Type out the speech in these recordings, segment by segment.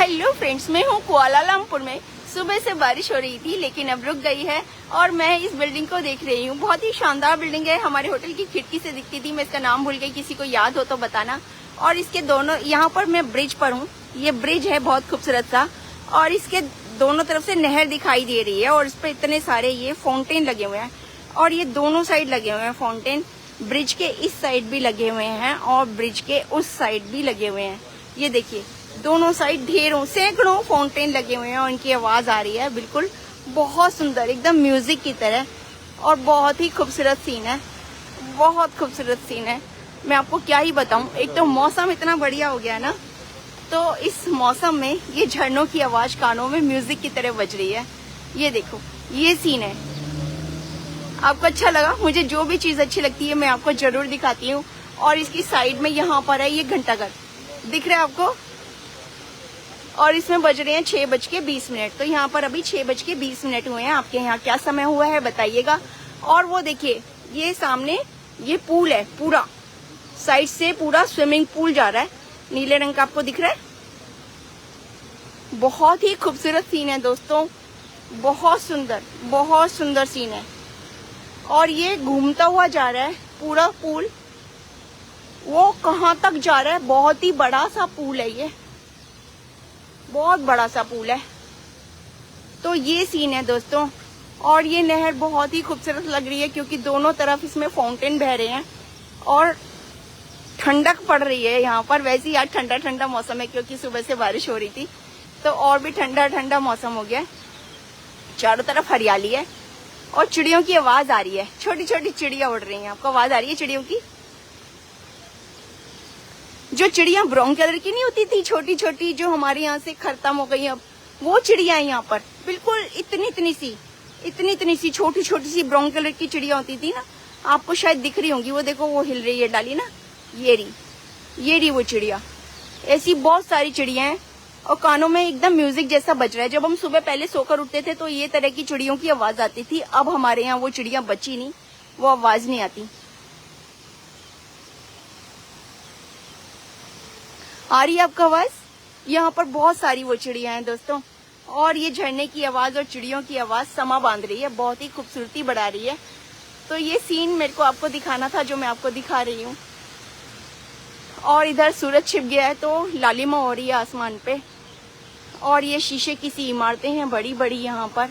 Hello friends, मैं हूँ Kuala Lumpur में। सुबह से बारिश हो रही थी लेकिन अब रुक गई है और मैं इस बिल्डिंग को देख रही हूँ। बहुत ही शानदार बिल्डिंग है, हमारे होटल की खिड़की से दिखती थी। मैं इसका नाम भूल गई, किसी को याद हो तो बताना। और इसके दोनों, यहाँ पर मैं ब्रिज पर हूँ, ये ब्रिज है बहुत खूबसूरत सा, और इसके दोनों तरफ से नहर दिखाई दे रही है और इस पर इतने सारे ये फाउंटेन लगे हुए हैं और ये दोनों साइड लगे हुए हैं फाउंटेन। ब्रिज के इस साइड भी लगे हुए हैं और ब्रिज के उस साइड भी लगे हुए हैं। ये देखिए दोनों साइड ढेरों सैकड़ों फाउंटेन लगे हुए हैं और उनकी आवाज आ रही है। बिल्कुल बहुत सुंदर, एकदम म्यूजिक की तरह, और बहुत ही खूबसूरत सीन है, बहुत खूबसूरत सीन है। मैं आपको क्या ही बताऊं, एक तो मौसम इतना बढ़िया हो गया ना, तो इस मौसम में ये झरनों की आवाज कानों में म्यूजिक की तरह बज रही है। ये देखो ये सीन है। आपको अच्छा लगा? मुझे जो भी चीज अच्छी लगती है मैं आपको जरूर दिखाती हूँ। और इसकी साइड में यहाँ पर है ये घंटाघर, दिख रहा है आपको, और इसमें बज रहे हैं 6:20। तो यहाँ पर अभी 6:20 हुए हैं। आपके यहाँ क्या समय हुआ है बताइएगा। और वो देखिए ये सामने ये पूल है, पूरा साइड से पूरा स्विमिंग पूल जा रहा है, नीले रंग का आपको दिख रहा है। बहुत ही खूबसूरत सीन है दोस्तों, बहुत सुंदर सीन है। और ये घूमता हुआ जा रहा है पूरा पूल, वो कहाँ तक जा रहा है। बहुत ही बड़ा सा पूल है, ये बहुत बड़ा सा पूल है। तो ये सीन है दोस्तों। और ये नहर बहुत ही खूबसूरत लग रही है क्योंकि दोनों तरफ इसमें फाउंटेन बह रहे हैं और ठंडक पड़ रही है यहाँ पर। वैसे ही आज ठंडा ठंडा मौसम है क्योंकि सुबह से बारिश हो रही थी, तो और भी ठंडा ठंडा मौसम हो गया। चारों तरफ हरियाली है और चिड़ियों की आवाज आ रही है, छोटी छोटी चिड़िया उड़ रही हैं। आपको आवाज आ रही है चिड़ियों की? जो चिड़िया ब्राउन कलर की नहीं होती थी, छोटी छोटी, जो हमारे यहाँ से खत्म हो गई अब, वो चिड़िया है यहाँ पर। बिल्कुल इतनी सी छोटी छोटी सी ब्राउन कलर की चिड़िया होती थी ना, आपको शायद दिख रही होंगी। वो देखो वो हिल रही है डाली ना, ये रही वो चिड़िया। ऐसी बहुत सारी चिड़िया हैं और कानों में एकदम म्यूजिक जैसा बज रहा है। जब हम सुबह पहले सोकर उठते थे तो ये तरह की चिड़ियों की आवाज आती थी। अब हमारे यहाँ वो चिड़िया बची नहीं, वो आवाज नहीं आती। आ रही है आपका आवाज? यहाँ पर बहुत सारी वो चिड़िया हैं दोस्तों, और ये झरने की आवाज और चिड़ियों की आवाज समा बांध रही है, बहुत ही खूबसूरती बढ़ा रही है। तो ये सीन मेरे को आपको दिखाना था जो मैं आपको दिखा रही हूँ। और इधर सूरज छिप गया है तो लालिमा हो रही है आसमान पे, और ये शीशे की सी इमारतें हैं बड़ी बड़ी यहाँ पर,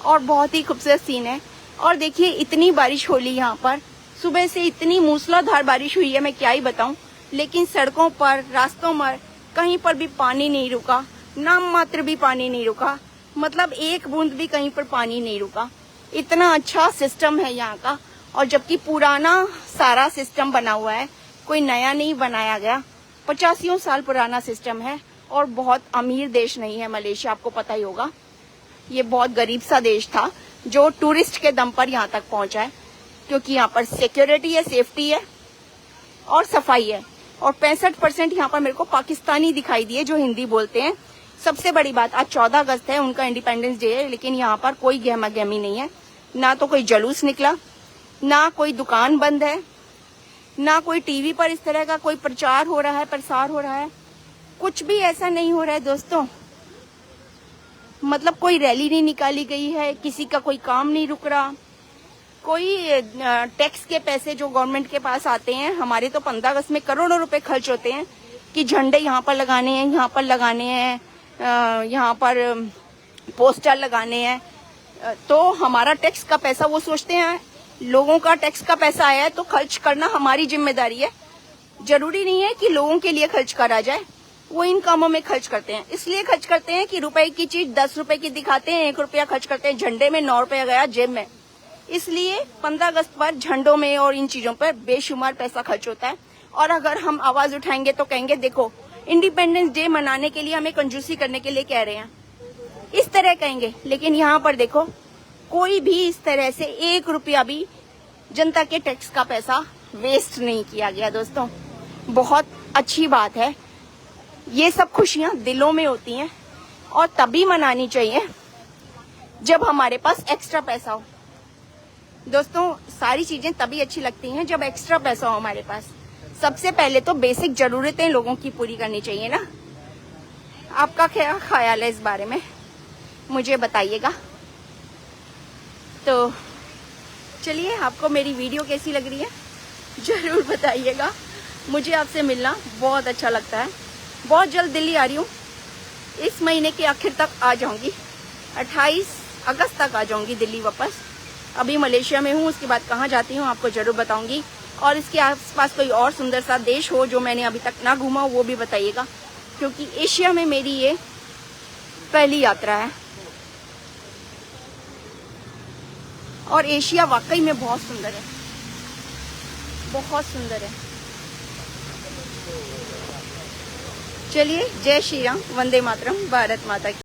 और बहुत ही खूबसूरत सीन है। और देखिए इतनी बारिश हो ली यहाँ पर, सुबह से इतनी मूसलाधार बारिश हुई है, मैं क्या ही बताऊं। लेकिन सड़कों पर, रास्तों पर कहीं पर भी पानी नहीं रुका, नाम मात्र भी पानी नहीं रुका, मतलब एक बूंद भी कहीं पर पानी नहीं रुका। इतना अच्छा सिस्टम है यहाँ का। और जबकि पुराना सारा सिस्टम बना हुआ है, कोई नया नहीं बनाया गया, 85 साल पुराना सिस्टम है। और बहुत अमीर देश नहीं है मलेशिया, आपको पता ही होगा। ये बहुत गरीब सा देश था जो टूरिस्ट के दम पर यहाँ तक पहुंचा है, क्योंकि यहाँ पर सिक्योरिटी है, सेफ्टी है और सफाई है। और 65% यहाँ पर मेरे को पाकिस्तानी दिखाई दिए जो हिंदी बोलते हैं। सबसे बड़ी बात, आज 14 अगस्त है, उनका इंडिपेंडेंस डे है, लेकिन यहाँ पर कोई गहमा गहमी नहीं है। ना तो कोई जुलूस निकला, ना कोई दुकान बंद है, ना कोई टीवी पर इस तरह का कोई प्रचार हो रहा है, प्रसार हो रहा है, कुछ भी ऐसा नहीं हो रहा है दोस्तों। मतलब कोई रैली नहीं निकाली गई है, किसी का कोई काम नहीं रुक रहा, कोई टैक्स के पैसे जो गवर्नमेंट के पास आते हैं, हमारे तो 15 अगस्त में करोड़ों रुपए खर्च होते हैं कि झंडे यहाँ पर लगाने हैं, यहाँ पर लगाने हैं, यहाँ पर पोस्टर लगाने हैं। तो हमारा टैक्स का पैसा, वो सोचते हैं लोगों का टैक्स का पैसा आया है तो खर्च करना हमारी जिम्मेदारी है। जरूरी नहीं है कि लोगों के लिए खर्च करा जाए, वो इन कामों में खर्च करते हैं। इसलिए खर्च करते हैं कि रुपए की चीज 10 रुपए की दिखाते हैं, 1 रुपया खर्च करते हैं झंडे में, 9 रुपया गया जेब में। इसलिए 15 अगस्त पर झंडों में और इन चीजों पर बेशुमार पैसा खर्च होता है। और अगर हम आवाज उठाएंगे तो कहेंगे देखो इंडिपेंडेंस डे मनाने के लिए हमें कंजूसी करने के लिए कह रहे हैं, इस तरह कहेंगे। लेकिन यहाँ पर देखो कोई भी इस तरह से 1 रुपया भी जनता के टैक्स का पैसा वेस्ट नहीं किया गया दोस्तों। बहुत अच्छी बात है। ये सब खुशियां दिलों में होती हैं और तभी मनानी चाहिए जब हमारे पास एक्स्ट्रा पैसा हो दोस्तों। सारी चीजें तभी अच्छी लगती हैं जब एक्स्ट्रा पैसा हो हमारे पास। सबसे पहले तो बेसिक जरूरतें लोगों की पूरी करनी चाहिए ना। आपका क्या ख्याल है इस बारे में, मुझे बताइएगा। तो चलिए, आपको मेरी वीडियो कैसी लग रही है जरूर बताइएगा। मुझे आपसे मिलना बहुत अच्छा लगता है। बहुत जल्द दिल्ली आ रही हूँ, इस महीने के आखिर तक आ जाऊंगी, 28 अगस्त तक आ जाऊंगी दिल्ली वापस। अभी मलेशिया में हूँ, उसके बाद कहाँ जाती हूँ आपको जरूर बताऊंगी। और इसके आसपास कोई और सुंदर सा देश हो जो मैंने अभी तक ना घूमा हो वो भी बताइएगा, क्योंकि एशिया में मेरी ये पहली यात्रा है। और एशिया वाकई में बहुत सुंदर है, बहुत सुंदर है। चलिए, जय श्री राम, वंदे मातरम, भारत माता की।